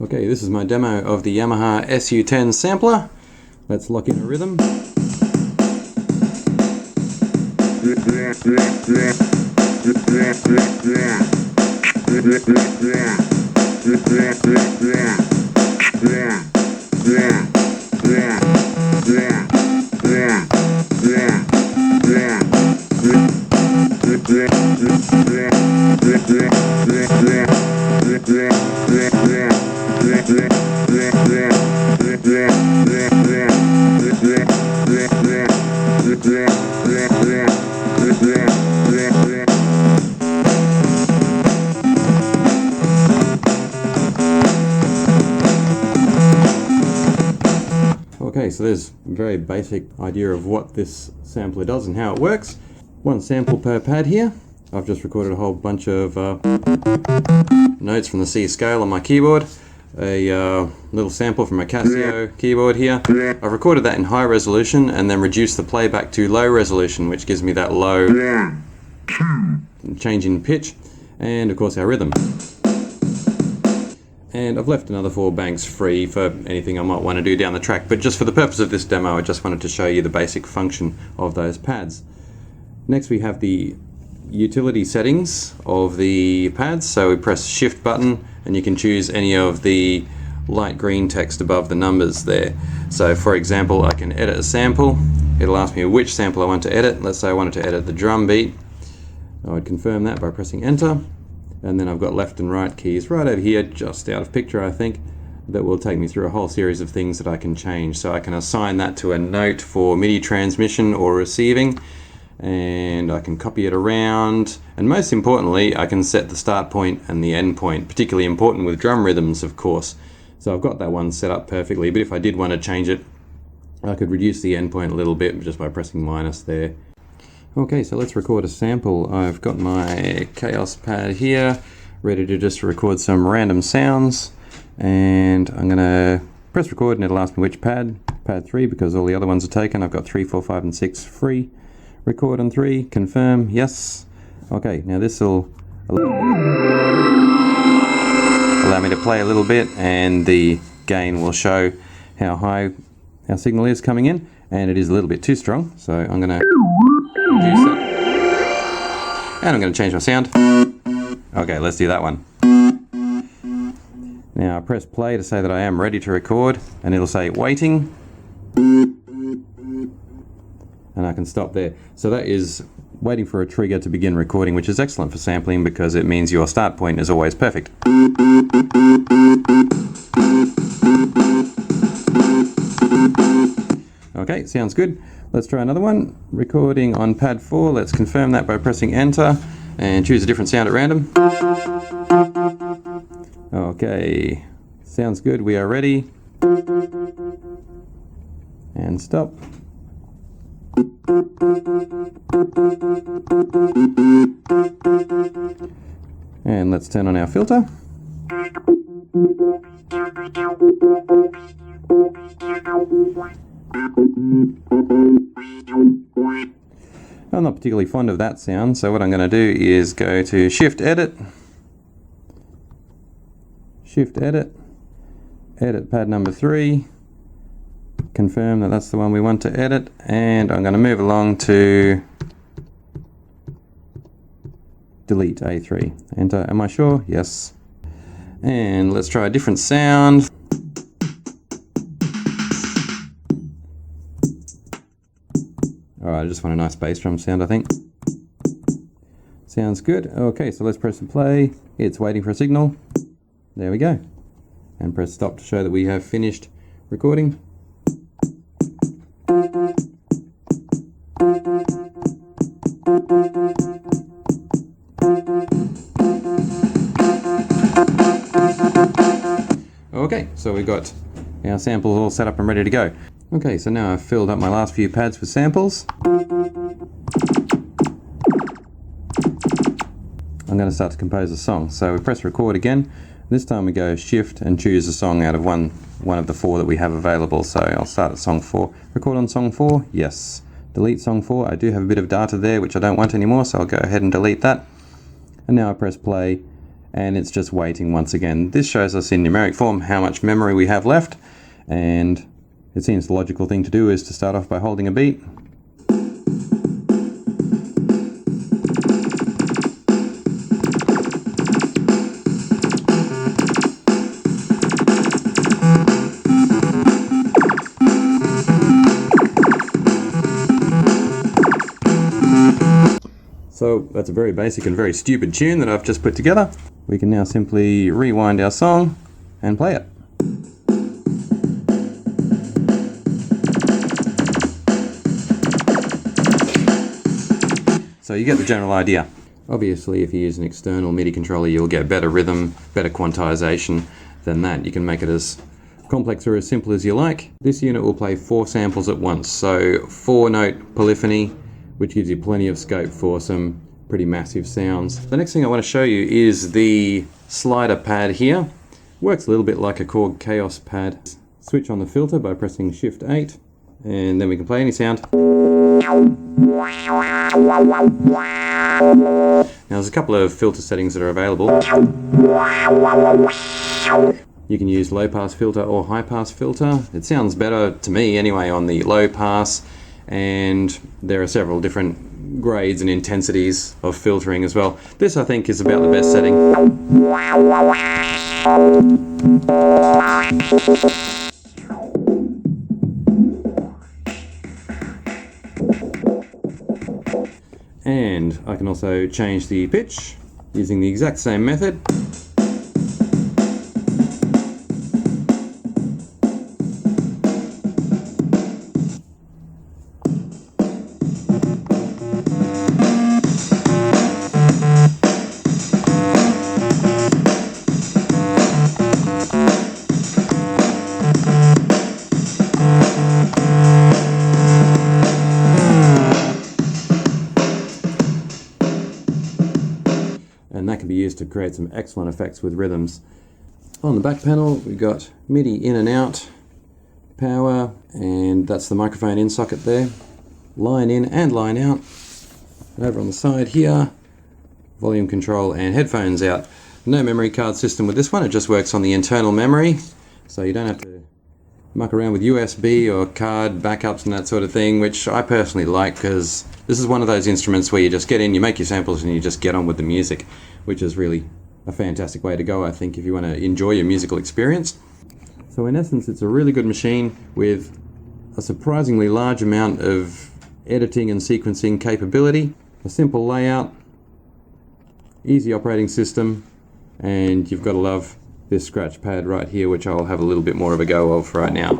Okay, this is my demo of the Yamaha SU10 sampler. Let's lock in a rhythm. Okay, so there's a very basic idea of what this sampler does and how it works. One sample per pad here. I've just recorded a whole bunch of notes from the C scale on my keyboard. A little sample from a Casio keyboard here. I've recorded that in high resolution and then reduced the playback to low resolution, which gives me that low change in pitch, and of course our rhythm. And I've left another 4 banks free for anything I might want to do down the track, but just for the purpose of this demo I just wanted to show you the basic function of those pads. Next we have the utility settings of the pads. So we press shift button and you can choose any of the light green text above the numbers there. So for example, I can edit a sample. It'll ask me which sample I want to edit. Let's say I wanted to edit the drum beat. I would confirm that by pressing enter, and then I've got left and right keys right over here, just out of picture I think, that will take me through a whole series of things that I can change. So I can assign that to a note for MIDI transmission or receiving, and I can copy it around, and most importantly I can set the start point and the end point, particularly important with drum rhythms of course. So I've got that one set up perfectly, but if I did want to change it I could reduce the end point a little bit just by pressing minus there. Okay, so let's record a sample. I've got my Chaos pad here ready to just record some random sounds, and I'm going to press record and it'll ask me which pad 3, because all the other ones are taken. I've got 3, 4, 5 and 6 free. Record on 3, confirm, yes. Okay, now this will allow me to play a little bit, and the gain will show how high our signal is coming in, and it is a little bit too strong, so I'm going to reduce it. And I'm going to change my sound. Okay, let's do that one. Now I press play to say that I am ready to record, and it'll say waiting. And I can stop there. So that is waiting for a trigger to begin recording, which is excellent for sampling because it means your start point is always perfect. Okay, sounds good. Let's try another one. Recording on pad 4. Let's confirm that by pressing enter and choose a different sound at random. Okay, sounds good. We are ready. And stop. And let's turn on our filter. I'm not particularly fond of that sound, so what I'm going to do is go to Shift Edit, edit pad number 3, confirm that that's the one we want to edit, and I'm going to move along to delete A3. Enter. Am I sure? Yes. And let's try a different sound. Alright, I just want a nice bass drum sound, I think. Sounds good. Okay, so let's press and play. It's waiting for a signal. There we go. And press stop to show that we have finished recording. Okay, so we've got our samples all set up and ready to go. Okay, so now I've filled up my last few pads with samples. I'm going to start to compose a song. So we press record again. This time we go shift and choose a song out of one of the 4 that we have available. So I'll start at song 4. Record on song 4, yes. Delete song 4. I do have a bit of data there which I don't want anymore, so I'll go ahead and delete that. And now I press play, and it's just waiting once again. This shows us in numeric form how much memory we have left, and it seems the logical thing to do is to start off by holding a beat. So that's a very basic and very stupid tune that I've just put together. We can now simply rewind our song and play it. So you get the general idea. Obviously, if you use an external MIDI controller, you'll get better rhythm, better quantization than that. You can make it as complex or as simple as you like. This unit will play 4 samples at once, so 4-note polyphony, which gives you plenty of scope for some pretty massive sounds. The next thing I want to show you is the slider pad here. Works a little bit like a Korg Chaos pad. Switch on the filter by pressing Shift 8, and then we can play any sound. Now there's a couple of filter settings that are available. You can use low pass filter or high pass filter. It sounds better to me anyway on the low pass, and there are several different grades and intensities of filtering as well. This I think is about the best setting. And I can also change the pitch using the exact same method. And that can be used to create some excellent effects with rhythms. On the back panel we've got MIDI in and out, power, and that's the microphone in socket there, line in and line out. And over on the side here, volume control and headphones out. No memory card system with this one, it just works on the internal memory, so you don't have to muck around with USB or card backups and that sort of thing, which I personally like, because this is one of those instruments where you just get in, you make your samples and you just get on with the music, which is really a fantastic way to go, I think, if you want to enjoy your musical experience. So in essence, it's a really good machine with a surprisingly large amount of editing and sequencing capability, a simple layout, easy operating system, and you've got to love this scratch pad right here, which I'll have a little bit more of a go of right now.